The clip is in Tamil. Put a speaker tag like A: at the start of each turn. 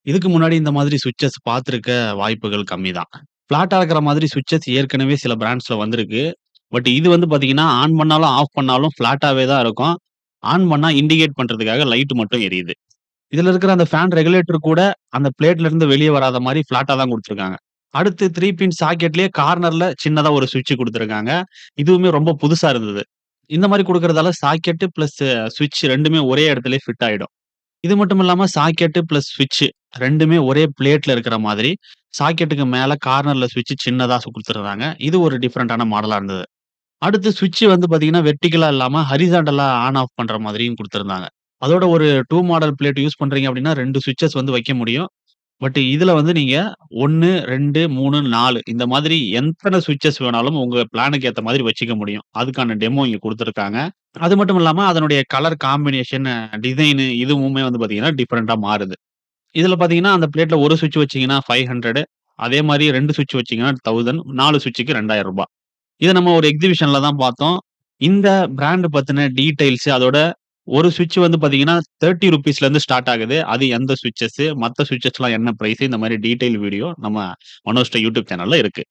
A: இதுக்கு முன்னாடி இந்த மாதிரி ஸ்விட்சஸ் பார்த்திருக்க வாய்ப்புகள் கம்மி தான். ஃப்ளாட்டா இருக்கிற மாதிரி ஸ்விட்சஸ் ஏற்கனவே சில பிராண்ட்ஸ்ல வந்திருக்கு. பட் இது வந்து பார்த்தீங்கன்னா, ஆன் பண்ணாலும், ஆஃப் பண்ணாலும் ஃப்ளாட்டாவே தான் இருக்கும். ஆன் பண்ணா இண்டிகேட் பண்றதுக்காக லைட் மட்டும் எரியுது. இதுல இருக்கிற அந்த ஃபேன் ரெகுலேட்டர் கூட அந்த பிளேட்ல இருந்து வெளிய வராத மாரி ஃப்ளாட்டா தான் குடுத்துருக்காங்க. அடுத்து 3 பின் சாக்கெட்லயே கார்னர்ல சின்னதா ஒரு ஸ்விட்ச் குடுத்துருக்காங்க. இதுவுமே ரொம்ப புதுசா இருந்தது. இந்த மாரி குடுக்கறதால சாக்கெட் பிளஸ் ஸ்விட்ச் 2மே ஒரே இடத்திலேயே ஃபிட் ஆயிடும். இது மட்டும் இல்லாம சாக்கெட் பிளஸ் ஸ்விட்ச் 2மே ஒரே பிளேட்ல இருக்கிற மாதிரி, சாக்கெட்டுக்கு மேல கார்னர்ல ஸ்விட்ச் சின்னதா குடுத்துருந்தாங்க. இது ஒரு டிஃபரண்டான மாடலா இருந்தது. அடுத்து ஸ்விட்ச் வந்து பார்த்தீங்கன்னா, வெர்டிகலா இல்லாம ஹாரிசான்டலா ஆன், ஆஃப் பண்ற மாதிரியும் குடுத்திருந்தாங்க. அதோட ஒரு 2 மாடல் பிளேட் யூஸ் பண்றீங்க அப்டின்னா, 2 ஸ்விட்சஸ் வந்து வைக்க முடியும். பட் இதுல வந்து நீங்க 1, 2, 3, 4 இந்த மாதிரி எத்தன ஸ்விட்சஸ் வேணாலும் உங்க பிளானுக்கு ஏத்த மாதிரி வச்சுக்க முடியும். அதுக்கான டெமோ இங்க குடுத்திருக்காங்க. அது மட்டும் இல்லாம அதனுடைய கலர் காம்பினேஷன், டிசைன் இதுவுமே வந்து பார்த்தீங்கன்னா, டிஃபரெண்ட்டா மாறுது. இதுல பார்த்தீங்கன்னா, அந்த பிளேட்ல 1 ஸ்விட்ச் வச்சீங்கன்னா 500 அதே மாரி 2 ஸ்விட்ச் வச்சீங்கன்னா 1000 4 ஸ்விட்சுக்கு ரூ. 2000 இத நம்ம ஒரு எக்ஸிபிஷன்ல தான் பார்த்தோம். இந்த பிராண்ட் பத்தின டீட்டெயில்ஸ் அதோட ஒரு ஸ்விட்ச் வந்து பார்த்தீங்கன்னா, ₹30லேருந்து ஸ்டார்ட் ஆகுது. அது எந்த ஸ்விட்சஸ், மத்த ஸ்விட்சஸ்லாம் என்ன பிரைஸ் இந்த மாரி டீட்டெயில் வீடியோ நம்ம மனோஜ்ட்ட யூடியூப் சேனல்ல இருக்கு.